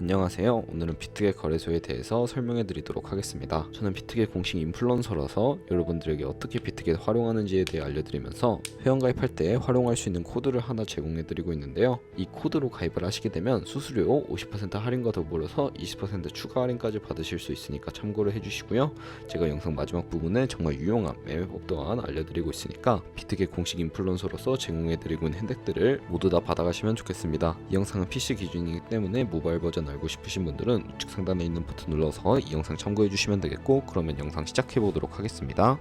안녕하세요. 오늘은 비트겟 거래소에 대해서 설명해 드리도록 하겠습니다. 저는 비트겟 공식 인플루언서라서 여러분들에게 어떻게 비트겟 활용하는지에 대해 알려드리면서 회원가입할 때 활용할 수 있는 코드를 하나 제공해 드리고 있는데요. 이 코드로 가입을 하시게 되면 수수료 50% 할인과 더불어서 20% 추가 할인까지 받으실 수 있으니까 참고를 해주시고요. 제가 영상 마지막 부분에 정말 유용한 매매법 또한 알려드리고 있으니까 비트겟 공식 인플루언서로서 제공해 드리고 있는 혜택들을 모두 다 받아가시면 좋겠습니다. 이 영상은 PC 기준이기 때문에 모바일 버전 알고 싶으신 분들은 우측 상단에 있는 버튼 눌러서 이 영상 참고해 주시면 되겠고, 그러면 영상 시작해 보도록 하겠습니다.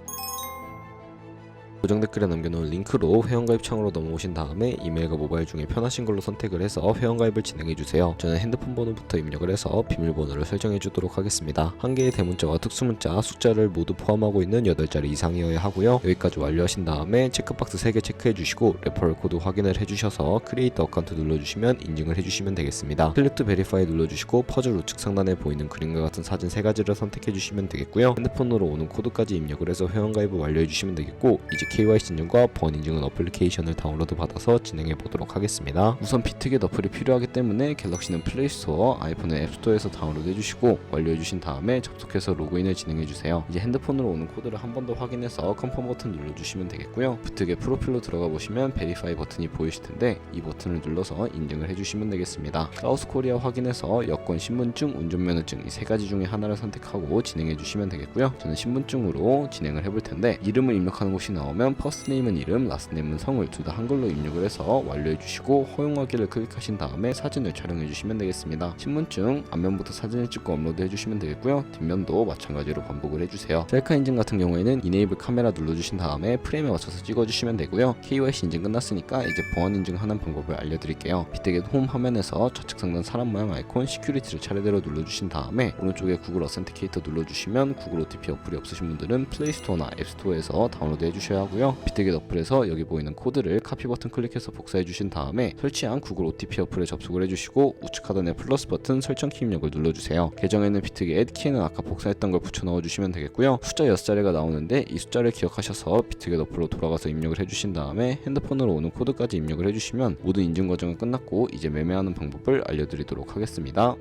고정 댓글에 남겨놓은 링크로 회원가입 창으로 넘어오신 다음에 이메일과 모바일 중에 편하신 걸로 선택을 해서 회원가입을 진행해주세요. 저는 핸드폰 번호부터 입력을 해서 비밀번호를 설정해주도록 하겠습니다. 한 개의 대문자와 특수문자, 숫자를 모두 포함하고 있는 8자리 이상이어야 하고요. 여기까지 완료하신 다음에 체크박스 3개 체크해주시고 레퍼럴 코드 확인을 해주셔서 크리에이터 어카운트 눌러주시면 인증을 해주시면 되겠습니다. 클릭 투 베리파이 눌러주시고 퍼즐 우측 상단에 보이는 그림과 같은 사진 3가지를 선택해주시면 되겠고요. 핸드폰으로 오는 코드까지 입력을 해서 회원가입을 완료해주시면 되겠고, 이제 KYC 인증과 번 인증은 어플리케이션을 다운로드 받아서 진행해 보도록 하겠습니다. 우선 비트겟 어플이 필요하기 때문에 갤럭시는 플레이스토어, 아이폰은 앱스토어에서 다운로드 해주시고 완료해 주신 다음에 접속해서 로그인을 진행해 주세요. 이제 핸드폰으로 오는 코드를 한 번 더 확인해서 컨펌 버튼 눌러주시면 되겠고요. 비트겟 프로필로 들어가 보시면 베리파이 버튼이 보이실 텐데 이 버튼을 눌러서 인증을 해주시면 되겠습니다. 사우스 코리아 확인해서 여권, 신분증, 운전면허증 이 3가지 중에 하나를 선택하고 진행해 주시면 되겠고요. 저는 신분증으로 진행을 해볼 텐데 이름을 입력하는 곳이 나오면 퍼스트 네임은 이름, 라스트 네임은 성을 둘 다 한글로 입력을 해서 완료해 주시고 허용하기를 클릭하신 다음에 사진을 촬영해 주시면 되겠습니다. 신분증 앞면부터 사진을 찍고 업로드 해 주시면 되겠고요. 뒷면도 마찬가지로 반복을 해 주세요. 셀카 인증 같은 경우에는 이네이블 카메라 눌러 주신 다음에 프레임에 맞춰서 찍어 주시면 되고요. KYC 인증 끝났으니까 이제 보안 인증하는 방법을 알려드릴게요. 비트겟 홈 화면에서 좌측 상단 사람 모양 아이콘 시큐리티를 차례대로 눌러 주신 다음에 오른쪽에 구글 어센티케이터 눌러 주시면 구글 OTP 어플이 없으신 분들은 플레이스토어나 앱스토어에서 다운로드 해 주셔야 하고요. 비트겟 어플에서 여기 보이는 코드를 카피 버튼 클릭해서 복사해 주신 다음에 설치한 구글 OTP 어플에 접속을 해주시고 우측 하단의 플러스 버튼 설정 키 입력을 눌러주세요. 계정에는 비트겟, 키에는 아까 복사했던 걸 붙여 넣어주시면 되겠고요. 숫자 6자리가 나오는데 이 숫자를 기억하셔서 비트겟 어플로 돌아가서 입력을 해주신 다음에 핸드폰으로 오는 코드까지 입력을 해주시면 모든 인증 과정은 끝났고 이제 매매하는 방법을 알려드리도록 하겠습니다.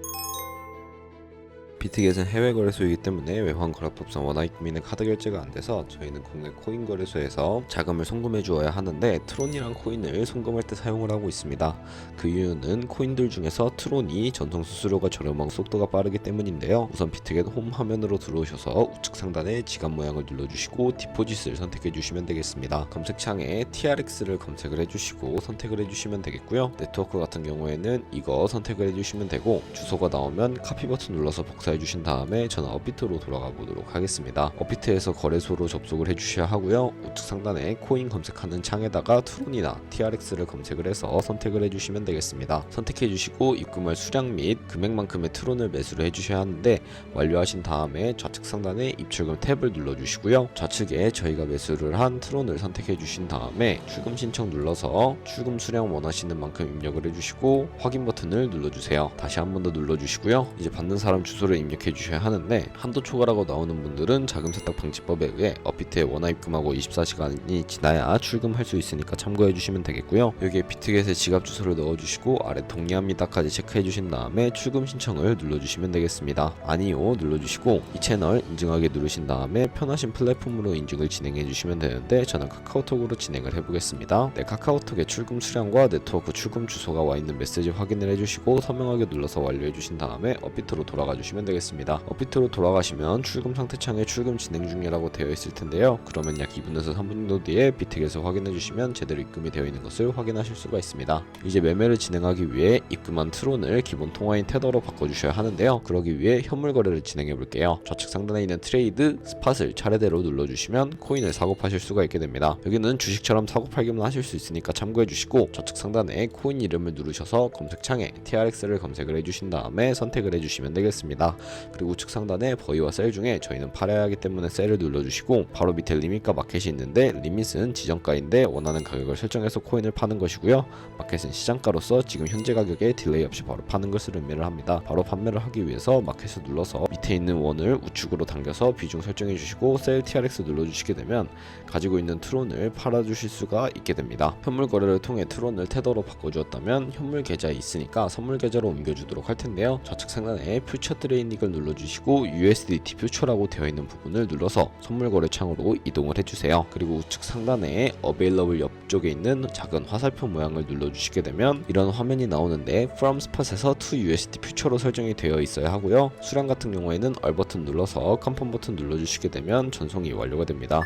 비트겟은 해외 거래소이기 때문에 외환 거래법상 원화입금이나 카드 결제가 안 돼서 저희는 국내 코인 거래소에서 자금을 송금해 주어야 하는데 트론이란 코인을 송금할 때 사용을 하고 있습니다. 그 이유는 코인들 중에서 트론이 전송 수수료가 저렴하고 속도가 빠르기 때문인데요. 우선 비트겟 홈 화면으로 들어오셔서 우측 상단에 지갑 모양을 눌러주시고 디포짓을 선택해 주시면 되겠습니다. 검색창에 TRX를 검색을 해주시고 선택을 해주시면 되겠고요. 네트워크 같은 경우에는 이거 선택을 해주시면 되고 주소가 나오면 카피 버튼 눌러서 복사해 주신 다음에 저는 업비트로 돌아가 보도록 하겠습니다. 업비트에서 거래소로 접속을 해주셔야 하고요. 우측 상단에 코인 검색하는 창에다가 트론이나 TRX를 검색을 해서 선택을 해주시면 되겠습니다. 선택해 주시고 입금할 수량 및 금액만큼의 트론을 매수를 해주셔야 하는데 완료하신 다음에 좌측 상단에 입출금 탭을 눌러주시고요. 좌측에 저희가 매수를 한 트론을 선택해 주신 다음에 출금 신청 눌러서 출금 수량 원하시는 만큼 입력을 해주시고 확인 버튼을 눌러주세요. 다시 한 번 더 눌러주시고요. 이제 받는 사람 주소를 입력해 주셔야 하는데 한도 초과라고 나오는 분들은 자금 세탁 방지법에 의해 업비트에 원화 입금하고 24시간이 지나야 출금할 수 있으니까 참고해 주시면 되겠고요. 여기에 비트겟에 지갑 주소를 넣어 주시고 아래 동의합니다까지 체크해 주신 다음에 출금 신청을 눌러 주시면 되겠습니다. 아니요 눌러 주시고 이 채널 인증하기 누르신 다음에 편하신 플랫폼으로 인증을 진행해 주시면 되는데 저는 카카오톡으로 진행을 해 보겠습니다. 네, 카카오톡에 출금 수량과 네트워크 출금 주소가 와 있는 메시지 확인을 해 주시고 서명하게 눌러서 완료해 주신 다음에 업비트로 돌아가 주시면 되겠습니다. 업비트로 돌아가시면 출금 상태 창에 출금 진행 중이라고 되어 있을 텐데요. 그러면 약 2분에서 3분 정도 뒤에 비트겟을 확인해 주시면 제대로 입금이 되어 있는 것을 확인하실 수가 있습니다. 이제 매매를 진행하기 위해 입금한 트론을 기본 통화인 테더로 바꿔주셔야 하는데요. 그러기 위해 현물 거래를 진행해 볼게요. 좌측 상단에 있는 트레이드, 스팟을 차례대로 눌러주시면 코인을 사고 파실 수가 있게 됩니다. 여기는 주식처럼 사고 팔기만 하실 수 있으니까 참고해 주시고 좌측 상단에 코인 이름을 누르셔서 검색창에 TRX를 검색을 해주신 다음에 선택을 해주시면 되겠습니다. 그리고 우측 상단에 버이와 셀 중에 저희는 팔아야 하기 때문에 셀을 눌러주시고, 바로 밑에 리밋과 마켓이 있는데 리밋은 지정가인데 원하는 가격을 설정해서 코인을 파는 것이고요, 마켓은 시장가로서 지금 현재 가격에 딜레이 없이 바로 파는 것을 의미를 합니다. 바로 판매를 하기 위해서 마켓을 눌러서 밑에 있는 원을 우측으로 당겨서 비중 설정해 주시고 셀 TRX 눌러주시게 되면 가지고 있는 트론을 팔아주실 수가 있게 됩니다. 현물 거래를 통해 트론을 테더로 바꿔주었다면 현물 계좌에 있으니까 선물 계좌로 옮겨주도록 할 텐데요, 좌측 상단에 퓨처 트레이딩을 눌러주시고 USDT 퓨처라고 되어 있는 부분을 눌러서 선물 거래 창으로 이동을 해주세요. 그리고 우측 상단에 어베일러블 옆쪽에 있는 작은 화살표 모양을 눌러주시게 되면 이런 화면이 나오는데 From Spot에서 to USD 퓨처로 설정이 되어 있어야 하고요, 수량 같은 경우에는 얼 버튼 눌러서 컨펌 버튼 눌러주시게 되면 전송이 완료가 됩니다.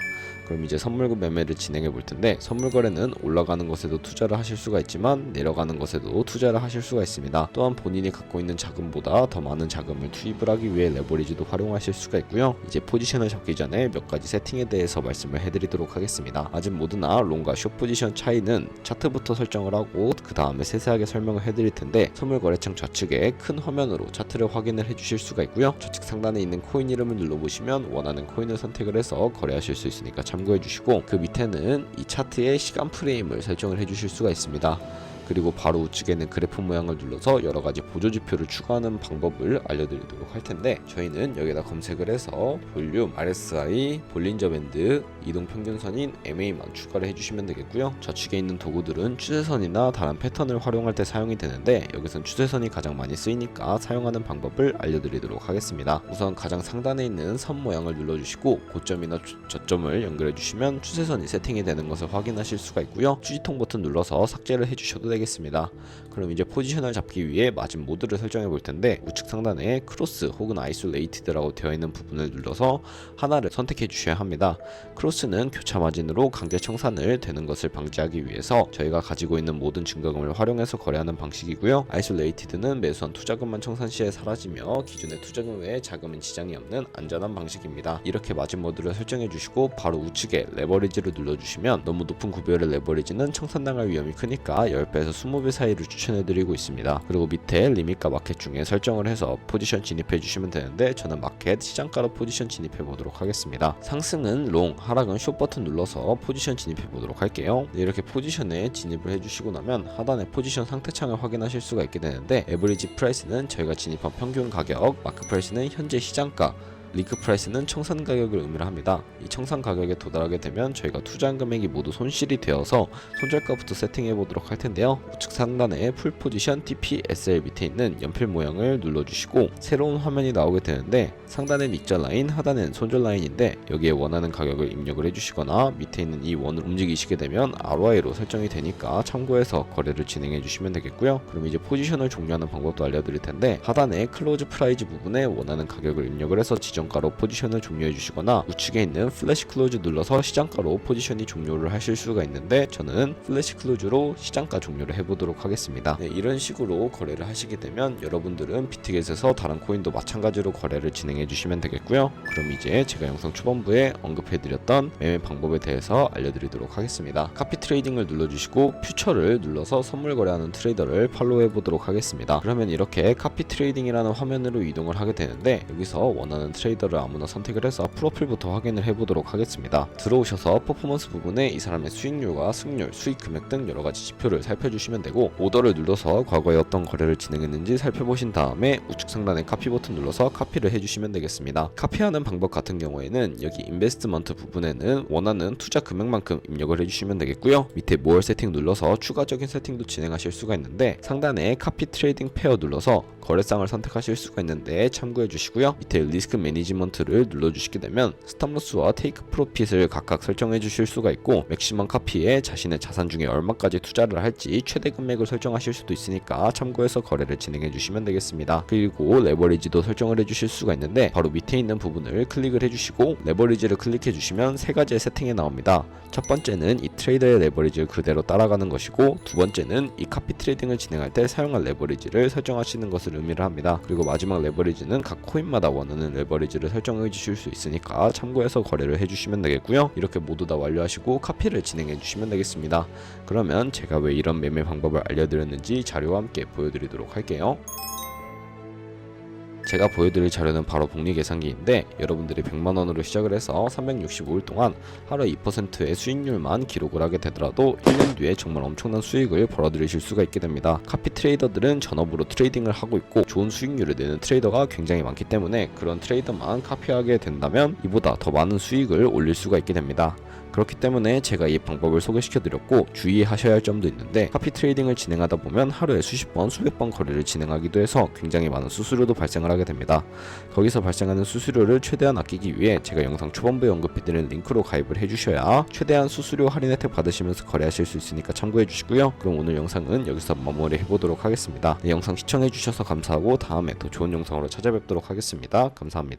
그럼 이제 선물급 매매를 진행해 볼 텐데, 선물 거래는 올라가는 것에도 투자를 하실 수가 있지만 내려가는 것에도 투자를 하실 수가 있습니다. 또한 본인이 갖고 있는 자금보다 더 많은 자금을 투입을 하기 위해 레버리지도 활용하실 수가 있고요. 이제 포지션을 잡기 전에 몇 가지 세팅에 대해서 말씀을 해드리도록 하겠습니다. 아직 모두나 롱과 숏 포지션 차이는 차트부터 설정을 하고 그 다음에 세세하게 설명을 해드릴 텐데, 선물 거래창 좌측에 큰 화면으로 차트를 확인을 해주실 수가 있고요, 좌측 상단에 있는 코인 이름을 눌러보시면 원하는 코인을 선택을 해서 거래하실 수 있으니까 참고해 주시고, 그 밑에는 이 차트의 시간 프레임을 설정을 해 주실 수가 있습니다. 그리고 바로 우측에는 그래프 모양을 눌러서 여러가지 보조지표를 추가하는 방법을 알려드리도록 할 텐데, 저희는 여기다 검색을 해서 볼륨, RSI, 볼린저 밴드, 이동평균선인 MA만 추가를 해주시면 되겠고요, 좌측에 있는 도구들은 추세선이나 다른 패턴을 활용할 때 사용이 되는데 여기선 추세선이 가장 많이 쓰이니까 사용하는 방법을 알려드리도록 하겠습니다. 우선 가장 상단에 있는 선 모양을 눌러주시고 고점이나 저점을 연결해 주시면 추세선이 세팅이 되는 것을 확인하실 수가 있고요, 휴지통 버튼 눌러서 삭제를 해주셔도 되겠습니다. 그럼 이제 포지션을 잡기 위해 마진 모드를 설정해 볼 텐데, 우측 상단에 크로스 혹은 아이솔레이티드라고 되어 있는 부분을 눌러서 하나를 선택해 주셔야 합니다. 크로스는 교차 마진으로 강제 청산을 되는 것을 방지하기 위해서 저희가 가지고 있는 모든 증거금을 활용해서 거래하는 방식이고요, 아이솔레이티드는 매수한 투자금만 청산 시에 사라지며 기존의 투자금 외에 자금은 지장이 없는 안전한 방식입니다. 이렇게 마진 모드를 설정해 주시고 바로 우측에 레버리지를 눌러주시면 너무 높은 구별의 레버리지는 청산당할 위험이 크니까 10배에서 20배 사이를 추천해드리고 있습니다. 그리고 밑에 리밋과 마켓 중에 설정을 해서 포지션 진입해 주시면 되는데, 저는 마켓 시장가로 포지션 진입해 보도록 하겠습니다. 상승은 롱, 하락은 숏 버튼 눌러서 포지션 진입해 보도록 할게요. 이렇게 포지션에 진입을 해주시고 나면 하단에 포지션 상태창을 확인하실 수가 있게 되는데, 에버리지 프라이스는 저희가 진입한 평균 가격, 마크 프라이스는 현재 시장가, 리크 프라이스는 청산 가격을 의미를 합니다. 이 청산 가격에 도달하게 되면 저희가 투자한 금액이 모두 손실이 되어서 손절가부터 세팅해 보도록 할 텐데요, 우측 상단에 풀 포지션 TPSL 밑에 있는 연필 모양을 눌러주시고 새로운 화면이 나오게 되는데, 상단엔 익절 라인, 하단엔 손절 라인인데 여기에 원하는 가격을 입력을 해주시거나 밑에 있는 이 원을 움직이시게 되면 RY로 설정이 되니까 참고해서 거래를 진행해 주시면 되겠고요. 그럼 이제 포지션을 종료하는 방법도 알려드릴 텐데, 하단에 클로즈 프라이즈 부분에 원하는 가격을 입력을 해서 지정가로 포지션을 종료해 주시거나 우측에 있는 플래시 클로즈 눌러서 시장가로 포지션이 종료를 하실 수가 있는데, 저는 플래시 클로즈로 시장가 종료를 해보도록 하겠습니다. 네, 이런 식으로 거래를 하시게 되면 여러분들은 비트겟에서 다른 코인도 마찬가지로 거래를 진행해 주시면 되겠고요. 그럼 이제 제가 영상 초반부에 언급해드렸던 매매 방법에 대해서 알려드리도록 하겠습니다. 카피 트레이딩을 눌러주시고 퓨처를 눌러서 선물 거래하는 트레이더를 팔로우해 보도록 하겠습니다. 그러면 이렇게 카피 트레이딩이라는 화면으로 이동을 하게 되는데, 여기서 원하는 트레이더를 아무나 선택을 해서 프로필부터 확인을 해보도록 하겠습니다. 들어오셔서 퍼포먼스 부분에 이 사람의 수익률과 승률, 수익 금액 등 여러가지 지표를 살펴주시면 되고, 오더를 눌러서 과거에 어떤 거래를 진행했는지 살펴보신 다음에 우측 상단에 카피 버튼 눌러서 카피를 해주시면 되겠습니다. 카피하는 방법 같은 경우에는 여기 인베스트먼트 부분에는 원하는 투자 금액만큼 입력을 해주시면 되겠고요, 밑에 모어 세팅 눌러서 추가적인 세팅도 진행하실 수가 있는데, 상단에 카피 트레이딩 페어 눌러서 거래상을 선택하실 수가 있는데 참고해 주시고요, 밑에 리스크 매니지먼트를 눌러주시게 되면 스탑로스와 테이크 프로핏을 각각 설정해 주실 수가 있고, 맥시멈 카피에 자신의 자산 중에 얼마까지 투자를 할지 최대 금액을 설정하실 수도 있으니까 참고해서 거래를 진행해 주시면 되겠습니다. 그리고 레버리지도 설정을 해 주실 수가 있는데, 바로 밑에 있는 부분을 클릭을 해 주시고 레버리지를 클릭해 주시면 세 가지의 세팅이 나옵니다. 첫 번째는 이 트레이더의 레버리지를 그대로 따라가는 것이고, 두 번째는 이 카피 트레이딩을 진행할 때 사용할 레버리지를 설정하시는 것을 의미를 합니다. 그리고 마지막 레버리지는 각 코인마다 원하는 레버리지를 설정해 주실 수 있으니까 참고해서 거래를 해주시면 되겠고요. 이렇게 모두 다 완료하시고 카피를 진행해 주시면 되겠습니다. 그러면 제가 왜 이런 매매 방법을 알려드렸는지 자료와 함께 보여드리도록 할게요. 제가 보여드릴 자료는 바로 복리 계산기인데 여러분들이 100만원으로 시작을 해서 365일 동안 하루에 2%의 수익률만 기록을 하게 되더라도 1년 뒤에 정말 엄청난 수익을 벌어들이실 수가 있게 됩니다. 카피 트레이더들은 전업으로 트레이딩을 하고 있고 좋은 수익률을 내는 트레이더가 굉장히 많기 때문에 그런 트레이더만 카피하게 된다면 이보다 더 많은 수익을 올릴 수가 있게 됩니다. 그렇기 때문에 제가 이 방법을 소개시켜 드렸고 주의하셔야 할 점도 있는데 카피 트레이딩을 진행하다 보면 하루에 수십 번 수백 번 거래를 진행하기도 해서 굉장히 많은 수수료도 발생을 하게 됩니다. 거기서 발생하는 수수료를 최대한 아끼기 위해 제가 영상 초반부에 언급해드린 링크로 가입을 해주셔야 최대한 수수료 할인 혜택 받으시면서 거래하실 수 있으니까 참고해 주시고요. 그럼 오늘 영상은 여기서 마무리 해보도록 하겠습니다. 네, 영상 시청해 주셔서 감사하고 다음에 더 좋은 영상으로 찾아뵙도록 하겠습니다. 감사합니다.